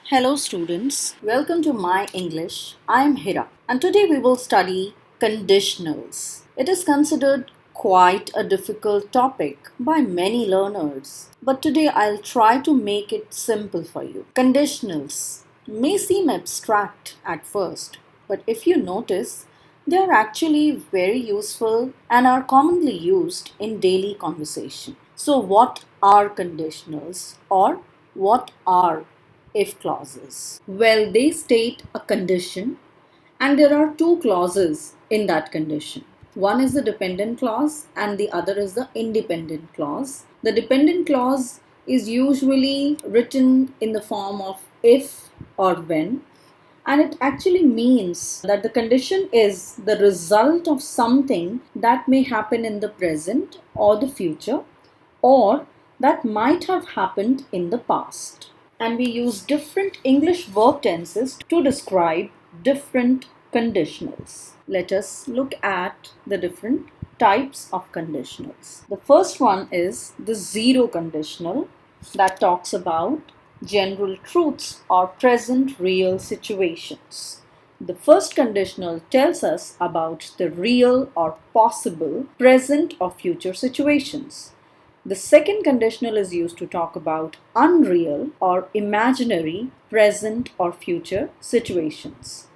Hello students, welcome to My English. I am Hira and today we will study conditionals. It is considered quite a difficult topic by many learners, but today I'll try to make it simple for you. Conditionals may seem abstract at first, but if you notice, they are actually very useful and are commonly used in daily conversation. So what are conditionals or what are if clauses? Well, they state a condition and there are two clauses in that condition. One is the dependent clause and the other is the independent clause. The dependent clause is usually written in the form of if or when, and it actually means that the condition is the result of something that may happen in the present or the future or that might have happened in the past. And we use different English verb tenses to describe different conditionals. Let us look at the different types of conditionals. The first one is the zero conditional that talks about general truths or present real situations. The first conditional tells us about the real or possible present or future situations. The second conditional is used to talk about unreal or imaginary present or future situations.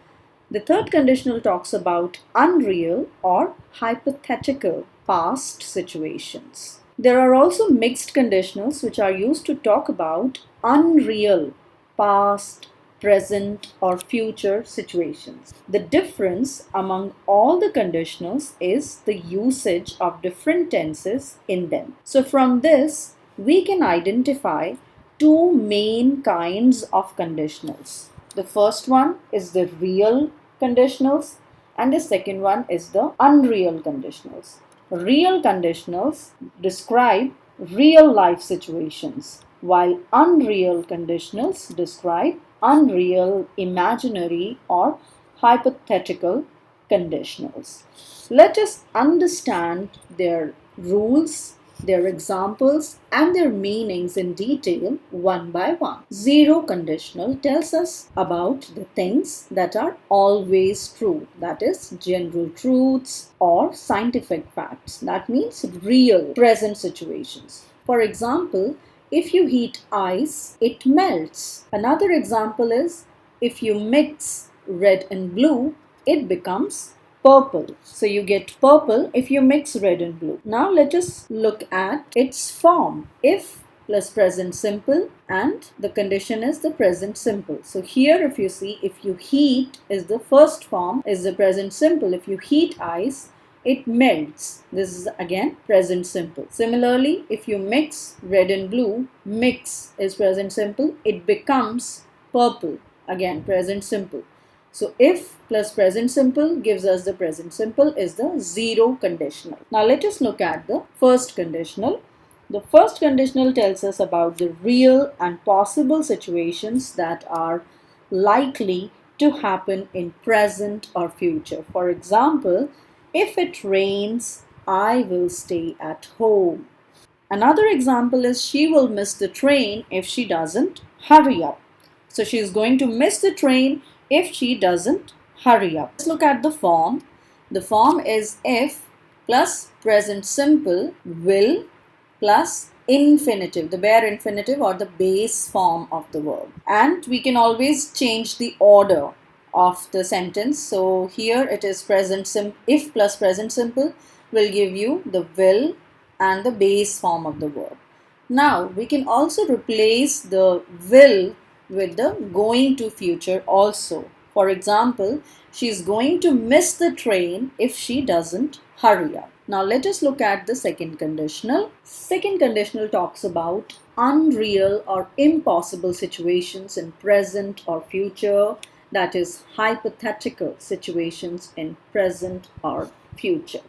The third conditional talks about unreal or hypothetical past situations. There are also mixed conditionals which are used to talk about unreal past, present, or future situations. The difference among all the conditionals is the usage of different tenses in them. So, from this, we can identify two main kinds of conditionals. The first one is the real conditionals, and the second one is the unreal conditionals. Real conditionals describe real life situations, while unreal conditionals describe unreal, imaginary, or hypothetical conditionals. Let us understand their rules, their examples, and their meanings in detail one by one. Zero conditional tells us about the things that are always true, that is, general truths or scientific facts. That means real present situations. For example, if you heat ice, it melts. Another example is if you mix red and blue, it becomes purple. So you get purple if you mix red and blue. Now let us look at its form. If plus present simple, and the condition is the present simple. So here if you see, if you heat is the first form, is the present simple. If you heat ice, it melts. This is again present simple. Similarly, if you mix red and blue, mix is present simple, it becomes purple. Again present simple. So if plus present simple gives us the present simple is the zero conditional. Now let us look at the first conditional. The first conditional tells us about the real and possible situations that are likely to happen in present or future. For example, if it rains, I will stay at home. Another example is she will miss the train if she doesn't hurry up. So she is going to miss the train if she doesn't hurry up. Let's look at the form. The form is if plus present simple will plus infinitive, the bare infinitive or the base form of the verb. And we can always change the order of the sentence. So here it is present simple. If plus present simple will give you the will and the base form of the verb. Now we can also replace the will with the going to future also. For example, she is going to miss the train if she doesn't hurry up. Now let us look at the second conditional. Second conditional talks about unreal or impossible situations in present or future, that is hypothetical situations in present or future.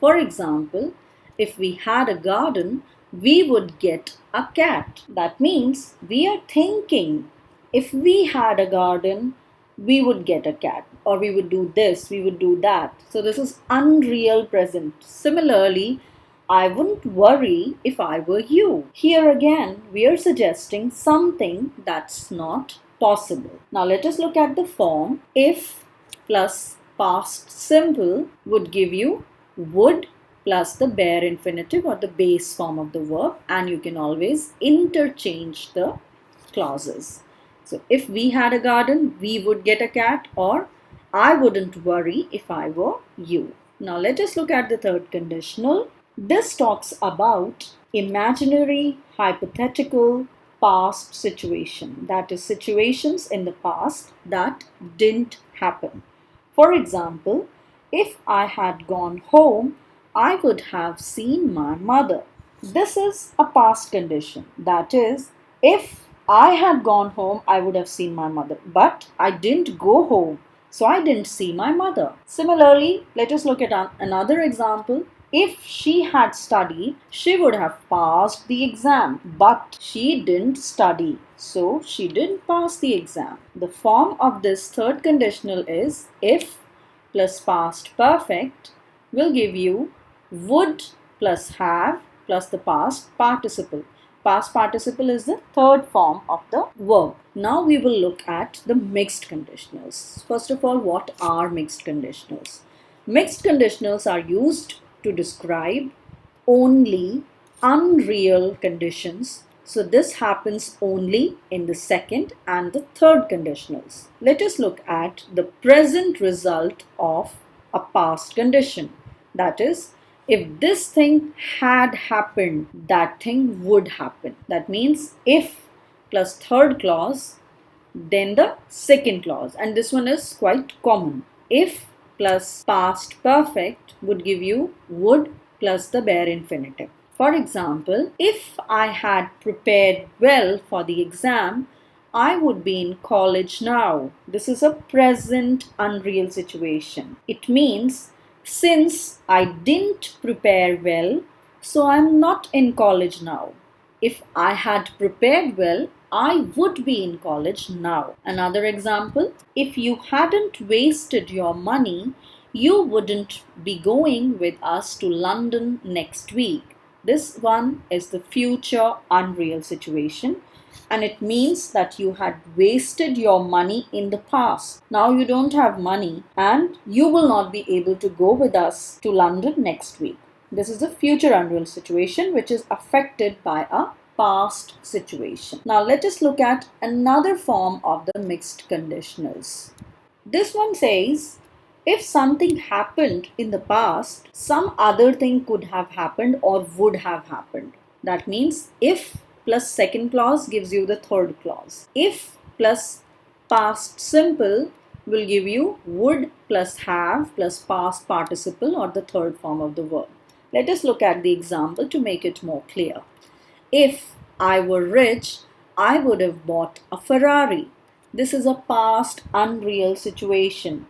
For example, if we had a garden, we would get a cat. That means we are thinking if we had a garden, we would get a cat, or we would do this, we would do that. So this is unreal present. Similarly, I wouldn't worry if I were you. Here again, we are suggesting something that's not possible. Now let us look at the form. If plus past simple would give you would plus the bare infinitive or the base form of the verb, and you can always interchange the clauses. So if we had a garden, we would get a cat, or I wouldn't worry if I were you. Now let us look at the third conditional. This talks about imaginary, hypothetical, past situation. That is, situations in the past that didn't happen. For example, if I had gone home, I would have seen my mother. This is a past condition. That is, if I had gone home, I would have seen my mother. But I didn't go home, so I didn't see my mother. Similarly, let us look at another example. If she had studied, she would have passed the exam. But she didn't study, so she didn't pass the exam. The form of this third conditional is if plus past perfect will give you would plus have plus the past participle. Past participle is the third form of the verb. Now we will look at the mixed conditionals. First of all, what are mixed conditionals? Mixed conditionals are used to describe only unreal conditions. So this happens only in the second and the third conditionals. Let us look at the present result of a past condition. That is, if this thing had happened, that thing would happen. That means if plus third clause, then the second clause. And this one is quite common. If plus past perfect would give you would plus the bare infinitive. For example, if I had prepared well for the exam, I would be in college now. This is a present unreal situation. It means since I didn't prepare well, so I'm not in college now. If I had prepared well, I would be in college now. Another example, if you hadn't wasted your money, you wouldn't be going with us to London next week. This one is the future unreal situation, and it means that you had wasted your money in the past. Now you don't have money and you will not be able to go with us to London next week. This is a future unreal situation which is affected by a past situation. Now let us look at another form of the mixed conditionals. This one says, if something happened in the past, some other thing could have happened or would have happened. That means if plus second clause gives you the third clause. If plus past simple will give you would plus have plus past participle or the third form of the verb. Let us look at the example to make it more clear. If I were rich, I would have bought a Ferrari. This is a past unreal situation.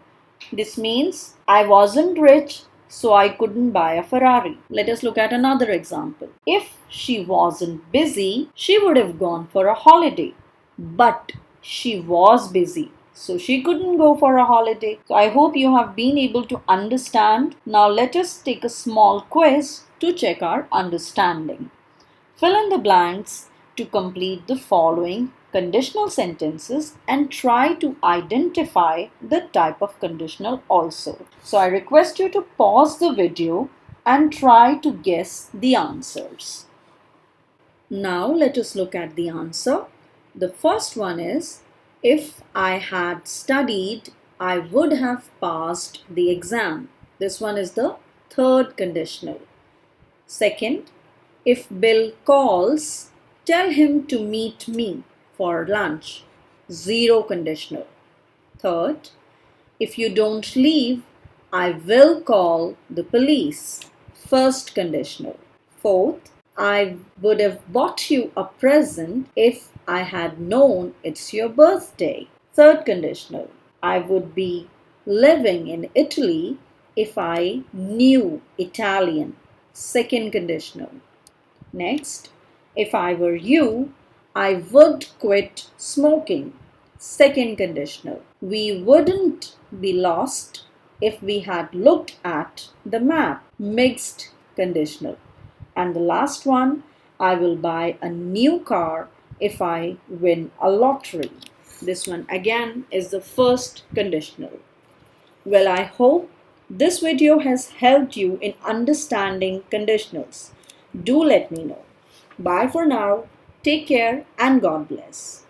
This means I wasn't rich, so I couldn't buy a Ferrari. Let us look at another example. If she wasn't busy, she would have gone for a holiday. But she was busy, so she couldn't go for a holiday. So I hope you have been able to understand. Now let us take a small quiz to check our understanding. Fill in the blanks to complete the following conditional sentences and try to identify the type of conditional also. So I request you to pause the video and try to guess the answers. Now let us look at the answer. The first one is, if I had studied, I would have passed the exam. This one is the third conditional. Second, if Bill calls, tell him to meet me for lunch. Zero conditional. Third, if you don't leave, I will call the police. First conditional. Fourth, I would have bought you a present if I had known it's your birthday. Third conditional. I would be living in Italy if I knew Italian. Second conditional. Next, if I were you, I would quit smoking. Second conditional. We wouldn't be lost if we had looked at the map. Mixed conditional. And the last one, I will buy a new car if I win a lottery. This one again is the first conditional. Well, I hope this video has helped you in understanding conditionals. Do let me know. Bye for now. Take care and God bless.